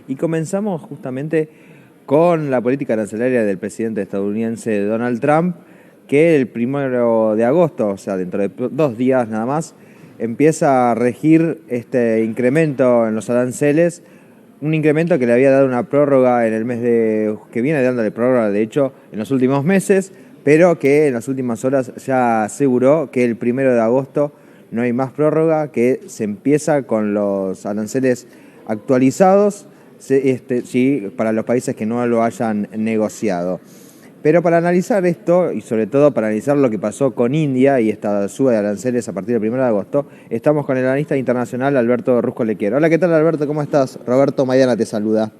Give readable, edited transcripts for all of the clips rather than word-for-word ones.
Y comenzamos justamente con la política arancelaria del presidente estadounidense Donald Trump, que el 1 de agosto, o sea, dentro de 2 días nada más, empieza a regir este incremento en los aranceles, un incremento que le había dado una prórroga en el mes que viene dándole prórroga, de hecho, en los últimos meses, pero que en las últimas horas ya aseguró que el 1 de agosto no hay más prórroga, que se empieza con los aranceles actualizados, sí, para los países que no lo hayan negociado. Pero para analizar esto, y sobre todo para analizar lo que pasó con India y esta suba de aranceles a partir del 1 de agosto, estamos con el analista internacional Alberto Rusco Lequier. Hola, ¿qué tal, Alberto? ¿Cómo estás? Roberto Maidana te saluda.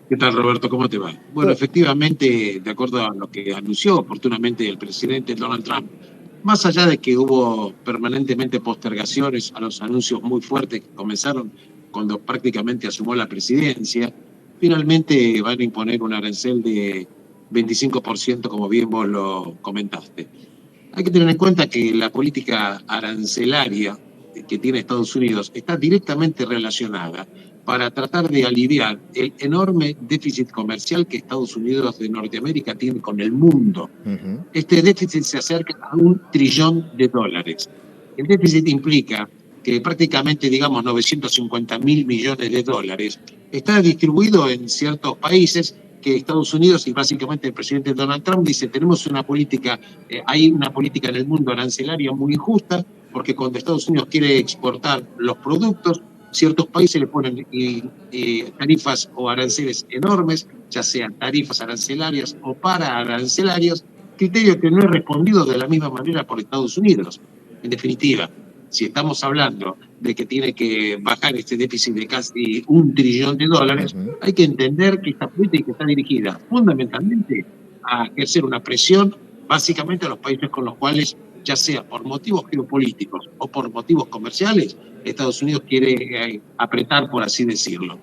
¿Qué tal, Roberto? ¿Cómo te va? Bueno, efectivamente, de acuerdo a lo que anunció oportunamente el presidente Donald Trump, más allá de que hubo permanentemente postergaciones a los anuncios muy fuertes que comenzaron cuando prácticamente asumió la presidencia, finalmente van a imponer un arancel de 25%, como bien vos lo comentaste. Hay que tener en cuenta que la política arancelaria que tiene Estados Unidos está directamente relacionada para tratar de aliviar el enorme déficit comercial que Estados Unidos de Norteamérica tiene con el mundo. Este déficit se acerca a $1 trillón. El déficit implica que prácticamente, digamos, 950.000 millones de dólares está distribuido en ciertos países que Estados Unidos y básicamente el presidente Donald Trump dice: tenemos una política, hay una política en el mundo arancelaria muy injusta, porque cuando Estados Unidos quiere exportar los productos, ciertos países le ponen tarifas o aranceles enormes, ya sean tarifas arancelarias o pararancelarias, criterio que no es respondido de la misma manera por Estados Unidos. En definitiva, si estamos hablando de que tiene que bajar este déficit de casi $1 trillón, hay que entender que esta política está dirigida fundamentalmente a ejercer una presión básicamente a los países con los cuales, ya sea por motivos geopolíticos o por motivos comerciales, Estados Unidos quiere apretar, por así decirlo.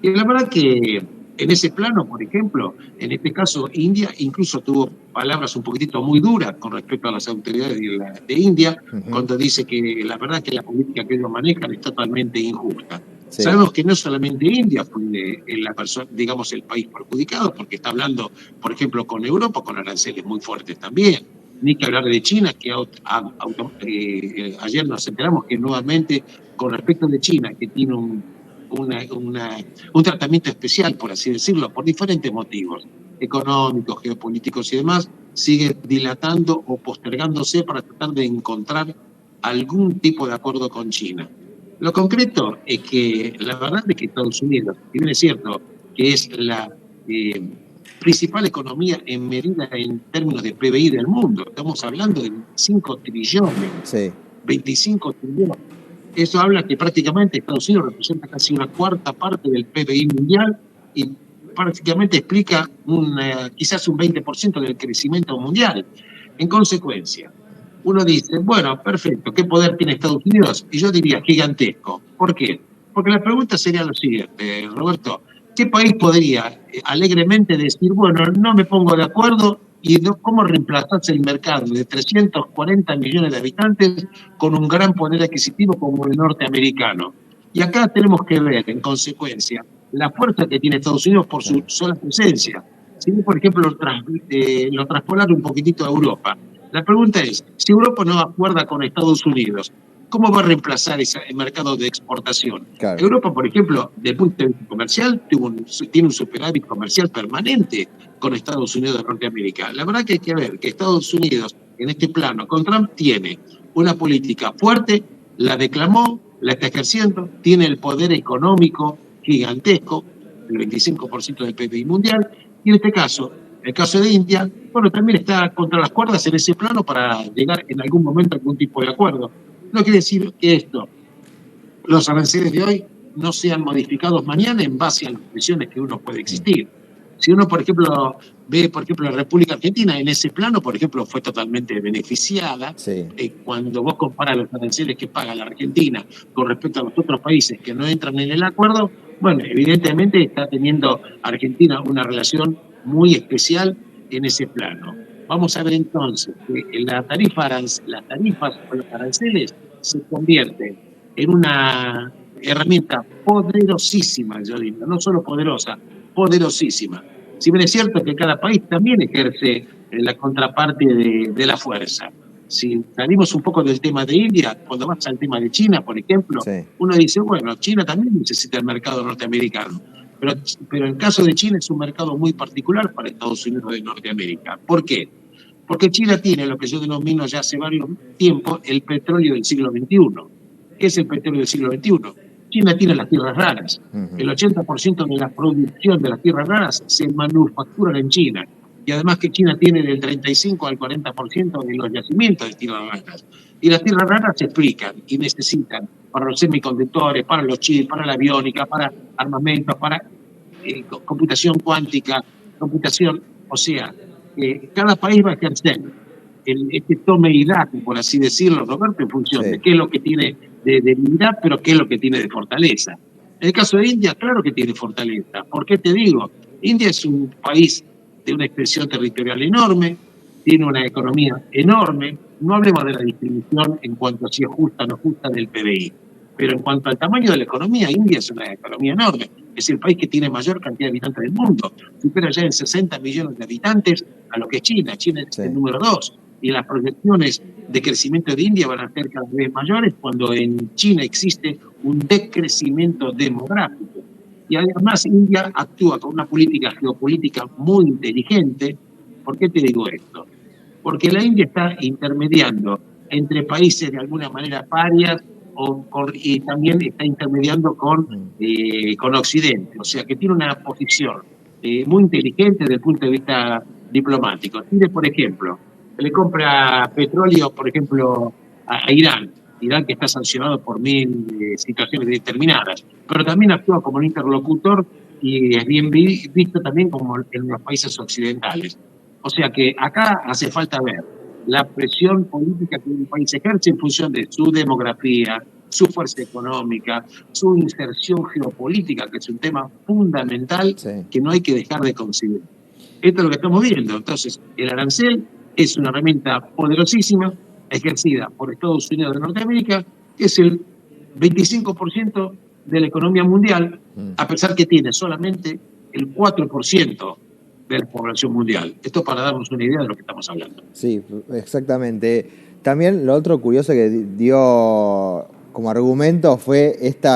Y la verdad que en ese plano, por ejemplo, en este caso India incluso tuvo palabras un poquitito muy duras con respecto a las autoridades de India, cuando dice que la verdad que la política que ellos manejan es totalmente injusta. Sí. Sabemos que no solamente India fue la persona, digamos, el país perjudicado, porque está hablando, por ejemplo, con Europa, con aranceles muy fuertes también. Ni que hablar de China, que ayer nos enteramos que nuevamente, con respecto de China, que tiene un tratamiento especial, por así decirlo, por diferentes motivos, económicos, geopolíticos y demás, sigue dilatando o postergándose para tratar de encontrar algún tipo de acuerdo con China. Lo concreto es que la verdad es que Estados Unidos, si bien es cierto que es la principal economía en medida en términos de PBI del mundo, estamos hablando de 5 trillones, sí. 25 trillones. Eso habla que prácticamente Estados Unidos representa casi una cuarta parte del PBI mundial y prácticamente explica quizás un 20% del crecimiento mundial. En consecuencia, uno dice, bueno, perfecto, ¿qué poder tiene Estados Unidos? Y yo diría gigantesco. ¿Por qué? Porque la pregunta sería lo siguiente, Roberto: ¿qué país podría alegremente decir, bueno, no me pongo de acuerdo, y cómo reemplazás el mercado de 340 millones de habitantes con un gran poder adquisitivo como el norteamericano? Y acá tenemos que ver, en consecuencia, la fuerza que tiene Estados Unidos por su sola presencia. Si, por ejemplo, lo traspolar un poquitito a Europa, la pregunta es, si Europa no acuerda con Estados Unidos, ¿cómo va a reemplazar ese mercado de exportación? Claro. Europa, por ejemplo, desde el punto de vista comercial, tiene un superávit comercial permanente con Estados Unidos de Norteamérica. La verdad que hay que ver que Estados Unidos, en este plano, con Trump, tiene una política fuerte, la declamó, la está ejerciendo, tiene el poder económico gigantesco, el 25% del PIB mundial, y en este caso, el caso de India, bueno, también está contra las cuerdas en ese plano para llegar en algún momento a algún tipo de acuerdo. No quiere decir que los aranceles de hoy no sean modificados mañana en base a las presiones que uno puede existir. Si uno, por ejemplo, ve, por ejemplo, la República Argentina, en ese plano, por ejemplo, fue totalmente beneficiada. Sí. Cuando vos comparas los aranceles que paga la Argentina con respecto a los otros países que no entran en el acuerdo, bueno, evidentemente está teniendo Argentina una relación muy especial en ese plano. Vamos a ver entonces que las tarifas o los aranceles se convierten en una herramienta poderosísima, yo digo, no solo poderosa, poderosísima. Si bien es cierto que cada país también ejerce la contraparte de la fuerza. Si salimos un poco del tema de India, cuando vas al tema de China, por ejemplo, Sí, uno dice, bueno, China también necesita el mercado norteamericano. Pero el caso de China es un mercado muy particular para Estados Unidos de Norteamérica. ¿Por qué? Porque China tiene lo que yo denomino ya hace varios tiempos el petróleo del siglo XXI. ¿Qué es el petróleo del siglo XXI? China tiene las tierras raras. El 80% de la producción de las tierras raras se manufacturan en China. Y además que China tiene del 35 al 40% de los yacimientos de tierras raras. Y las tierras raras se explican y necesitan para los semiconductores, para los chips, para la aviónica, para armamentos, para computación cuántica, computación, o sea, cada país va a ejercer este tome y dato, por así decirlo, Roberto, en función sí, de qué es lo que tiene de debilidad, pero qué es lo que tiene de fortaleza. En el caso de India, claro que tiene fortaleza. ¿Por qué te digo? India es un país de una extensión territorial enorme, tiene una economía enorme. No hablemos de la distribución en cuanto a si es justa o no justa del PBI, pero en cuanto al tamaño de la economía, India es una economía enorme. Es el país que tiene mayor cantidad de habitantes del mundo. Supera ya en 60 millones de habitantes a lo que es China. China es sí. el número 2. Y las proyecciones de crecimiento de India van a ser cada vez mayores cuando en China existe un decrecimiento demográfico. Y además India actúa con una política geopolítica muy inteligente. ¿Por qué te digo esto? Porque la India está intermediando entre países de alguna manera parias y también está intermediando con Occidente, o sea que tiene una posición muy inteligente desde el punto de vista diplomático. Chile, por ejemplo, le compra petróleo, por ejemplo, a Irán, Irán que está sancionado por 1000 situaciones determinadas, pero también actúa como un interlocutor y es bien visto también como en los países occidentales. O sea que acá hace falta ver la presión política que un país ejerce en función de su demografía, su fuerza económica, su inserción geopolítica, que es un tema fundamental Sí. que no hay que dejar de considerar. Esto es lo que estamos viendo. Entonces, el arancel es una herramienta poderosísima, ejercida por Estados Unidos de Norteamérica, que es el 25% de la economía mundial, a pesar que tiene solamente el 4% de la población mundial. Esto para darnos una idea de lo que estamos hablando. Sí, exactamente. También lo otro curioso que dio como argumento fue este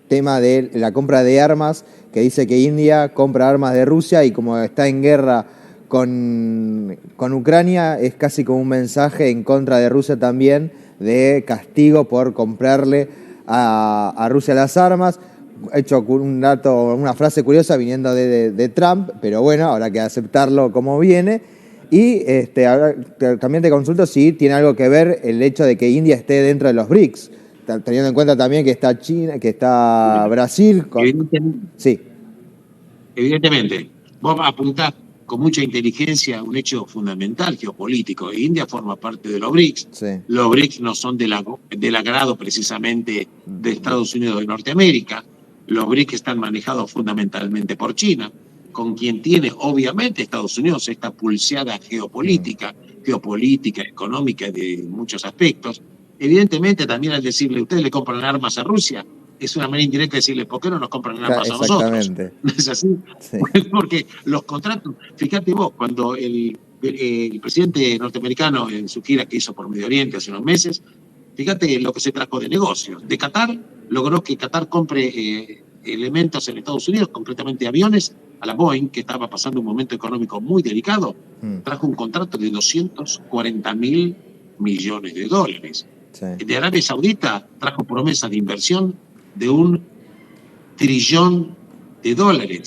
tema de la compra de armas, que dice que India compra armas de Rusia y como está en guerra con Ucrania, es casi como un mensaje en contra de Rusia también, de castigo por comprarle a Rusia las armas. Hecho un dato, una frase curiosa viniendo de Trump, pero bueno, habrá que aceptarlo como viene. Y ahora también te consulto si tiene algo que ver el hecho de que India esté dentro de los BRICS, teniendo en cuenta también que está China, que está Brasil. Sí. Evidentemente, vos apuntás con mucha inteligencia a un hecho fundamental geopolítico. India forma parte de los BRICS. Sí. Los BRICS no son del agrado precisamente de Estados Unidos de Norteamérica. Los BRICS están manejados fundamentalmente por China, con quien tiene obviamente Estados Unidos esta pulseada geopolítica, económica de muchos aspectos. Evidentemente también al decirle, ustedes le compran armas a Rusia, es una manera indirecta de decirle, ¿por qué no nos compran armas a nosotros? ¿No es así? Sí. Porque los contratos, fíjate vos, cuando el presidente norteamericano en su gira que hizo por Medio Oriente hace unos meses, fíjate lo que se trajo de negocios. De Qatar, logró que Qatar compre elementos en Estados Unidos, concretamente aviones, a la Boeing, que estaba pasando un momento económico muy delicado. Trajo un contrato de 240.000 millones de dólares. Sí. De Arabia Saudita trajo promesas de inversión de $1 trillón.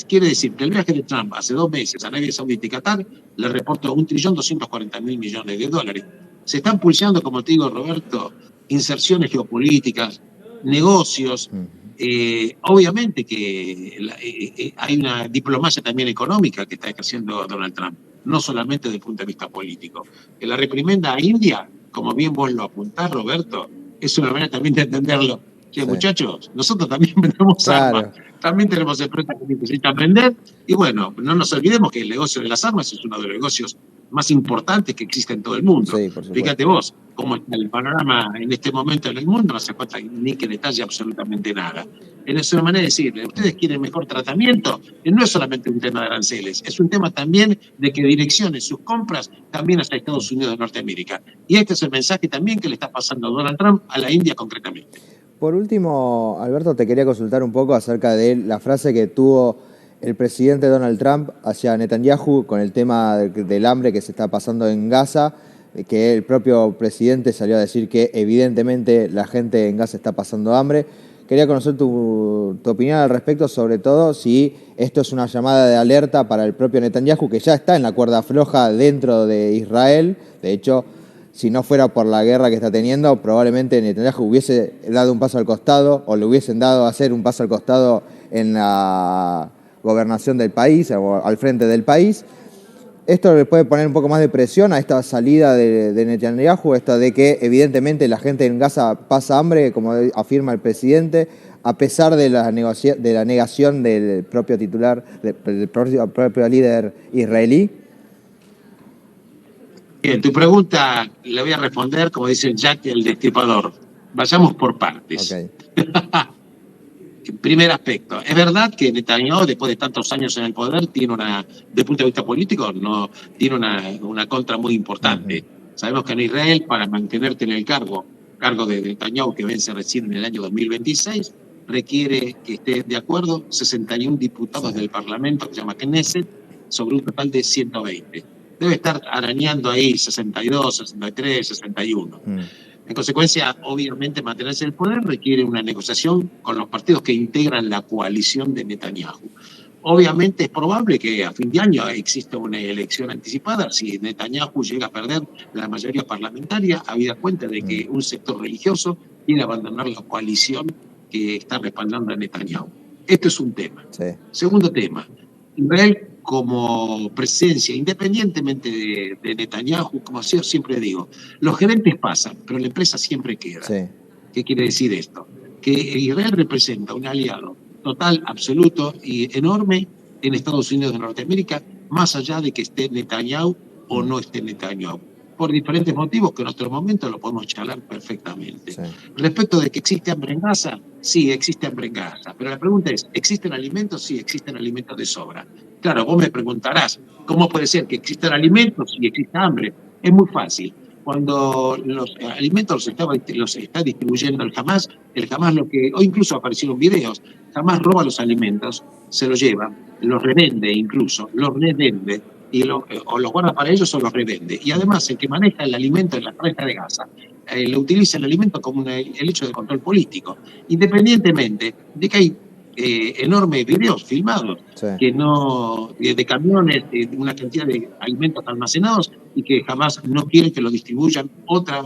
Quiere decir que el viaje de Trump hace 2 meses a Arabia Saudita y Qatar le reportó $1.240.000 millones de dólares. Se están pulsando, como te digo, Roberto, inserciones geopolíticas, negocios. Obviamente que hay una diplomacia también económica que está ejerciendo Donald Trump, no solamente desde el punto de vista político. Que la reprimenda a India, como bien vos lo apuntás, Roberto, es una manera también de entenderlo. Sí. Muchachos, nosotros también vendemos armas, también tenemos empresas que necesitan vender, y bueno, no nos olvidemos que el negocio de las armas es uno de los negocios más importantes que existen en todo el mundo. Sí, por supuesto. Fíjate vos cómo está el panorama en este momento en el mundo, no hace falta ni que detalle absolutamente nada. Es una manera de decirle, ustedes quieren mejor tratamiento, no es solamente un tema de aranceles, es un tema también de que direccione sus compras también hacia Estados Unidos de Norteamérica. Y este es el mensaje también que le está pasando Donald Trump a la India concretamente. Por último, Alberto, te quería consultar un poco acerca de la frase que tuvo el presidente Donald Trump hacia Netanyahu con el tema del hambre que se está pasando en Gaza, que el propio presidente salió a decir que evidentemente la gente en Gaza está pasando hambre. Quería conocer tu opinión al respecto, sobre todo si esto es una llamada de alerta para el propio Netanyahu, que ya está en la cuerda floja dentro de Israel. De hecho, si no fuera por la guerra que está teniendo, probablemente Netanyahu hubiese dado un paso al costado o le hubiesen dado a hacer un paso al costado en la gobernación del país o al frente del país. Esto le puede poner un poco más de presión a esta salida de Netanyahu, esto de que evidentemente la gente en Gaza pasa hambre, como afirma el presidente, a pesar de la negación del propio titular, del propio líder israelí. Bien, tu pregunta la voy a responder como dice Jack el Destripador. Vayamos por partes. Okay. Primer aspecto, es verdad que Netanyahu, después de tantos años en el poder, tiene de punto de vista político, no tiene una contra muy importante. Sabemos que en Israel, para mantenerte en el cargo de Netanyahu, que vence recién en el año 2026, requiere que esté de acuerdo 61 diputados del Parlamento, que se llama Knesset, sobre un total de 120. Debe estar arañando ahí 62, 63, 61. En consecuencia, obviamente, mantenerse en el poder requiere una negociación con los partidos que integran la coalición de Netanyahu. Obviamente es probable que a fin de año exista una elección anticipada. Si Netanyahu llega a perder la mayoría parlamentaria, habida cuenta de que un sector religioso quiere abandonar la coalición que está respaldando a Netanyahu. Esto es un tema. Sí. Segundo tema, Israel como presencia, independientemente de Netanyahu, como yo siempre digo, los gerentes pasan, pero la empresa siempre queda. Sí. ¿Qué quiere decir esto? Que Israel representa un aliado total, absoluto y enorme en Estados Unidos de Norteamérica, más allá de que esté Netanyahu o no esté Netanyahu, por diferentes motivos que en otro momento lo podemos charlar perfectamente. Sí. Respecto de que existe hambre en Gaza, sí, existe hambre en Gaza, pero la pregunta es, ¿existen alimentos? Sí, existen alimentos de sobra. Claro, vos me preguntarás, ¿cómo puede ser que existan alimentos y exista hambre? Es muy fácil. Cuando los alimentos los está distribuyendo el Hamas o incluso aparecieron videos, Hamas roba los alimentos, se los lleva, los revende incluso, los revende, o los guarda para ellos o los revende. Y además el que maneja el alimento en la franja de Gaza, lo utiliza el alimento como el hecho de control político, independientemente de que hay enormes videos filmados de camiones, de una cantidad de alimentos almacenados y que jamás no quieren que lo distribuyan otra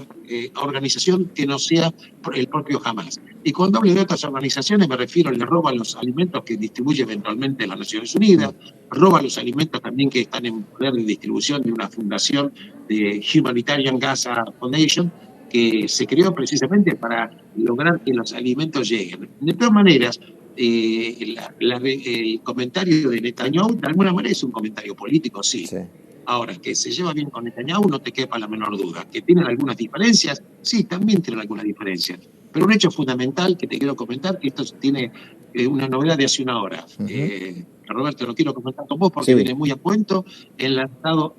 organización que no sea el propio Hamas. Y cuando hablo de otras organizaciones me refiero, le roban los alimentos que distribuye eventualmente las Naciones Unidas, roban los alimentos también que están en poder de distribución de una fundación de Humanitarian Gaza Foundation, que se creó precisamente para lograr que los alimentos lleguen. De todas maneras, el comentario de Netanyahu de alguna manera es un comentario político, sí. Ahora, que se lleva bien con Netanyahu no te quepa la menor duda. Que tienen algunas diferencias, sí, también tienen algunas diferencias. Pero un hecho fundamental que te quiero comentar, que esto tiene una novedad de hace una hora. Roberto, lo quiero comentar con vos porque viene muy a cuento enlazado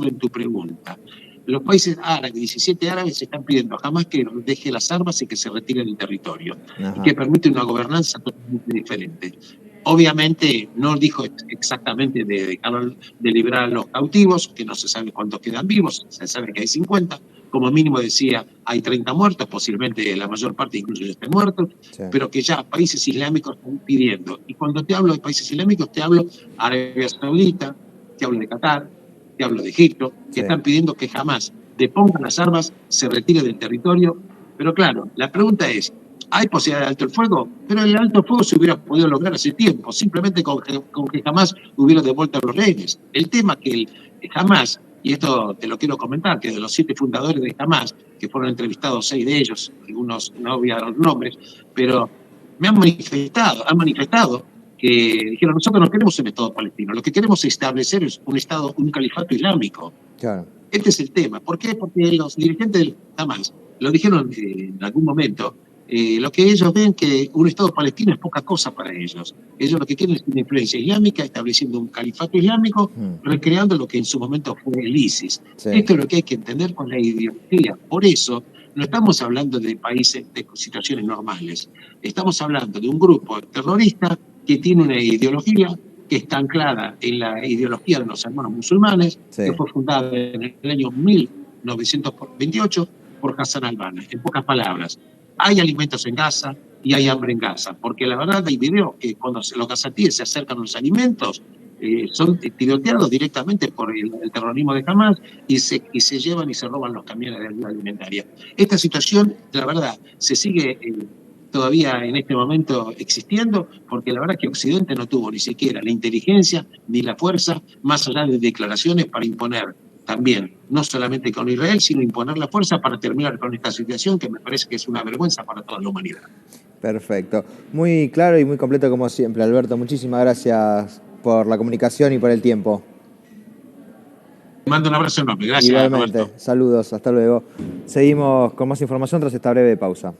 en tu pregunta. Los países árabes, 17 árabes, se están pidiendo jamás que deje las armas y que se retire del territorio. Y que permite una gobernanza totalmente diferente. Obviamente no dijo exactamente de liberar a los cautivos, que no se sabe cuántos quedan vivos, se sabe que hay 50, como mínimo decía hay 30 muertos, posiblemente la mayor parte incluso ya estén muertos, pero que ya países islámicos están pidiendo. Y cuando te hablo de países islámicos, te hablo de Arabia Saudita, te hablo de Qatar, te hablo de Egipto, que están pidiendo que jamás depongan las armas, se retire del territorio. Pero claro, la pregunta es, ¿hay posibilidad de alto el fuego? Pero el alto el fuego se hubiera podido lograr hace tiempo, simplemente con que jamás hubiera devuelto a los rehenes. El tema que Hamas, y esto te lo quiero comentar, que de los 7 fundadores de Hamas, que fueron entrevistados 6 de ellos, algunos no voy a dar los nombres, pero han manifestado que dijeron, nosotros no queremos un Estado palestino, lo que queremos establecer es un Estado, un califato islámico. Claro. Este es el tema. ¿Por qué? Porque los dirigentes del Hamas lo dijeron en algún momento, lo que ellos ven que un Estado palestino es poca cosa para ellos. Ellos lo que quieren es una influencia islámica, estableciendo un califato islámico, recreando lo que en su momento fue el ISIS. Sí. Esto es lo que hay que entender con la ideología. Por eso, no estamos hablando de países, de situaciones normales. Estamos hablando de un grupo terrorista que tiene una ideología que está anclada en la ideología de los hermanos musulmanes, sí, que fue fundada en el año 1928 por Hassan al-Banna. En pocas palabras, hay alimentos en Gaza y hay hambre en Gaza, porque la verdad hay videos que cuando los gazatíes se acercan a los alimentos, son tiroteados directamente por el terrorismo de Hamas y se llevan y se roban los camiones de ayuda alimentaria. Esta situación, la verdad, se sigue todavía en este momento existiendo, porque la verdad es que Occidente no tuvo ni siquiera la inteligencia ni la fuerza, más allá de declaraciones, para imponer también, no solamente con Israel, sino imponer la fuerza para terminar con esta situación que me parece que es una vergüenza para toda la humanidad. Perfecto. Muy claro y muy completo como siempre, Alberto. Muchísimas gracias por la comunicación y por el tiempo. Te mando un abrazo enorme. Gracias, igualmente. Roberto. Saludos. Hasta luego. Seguimos con más información tras esta breve pausa.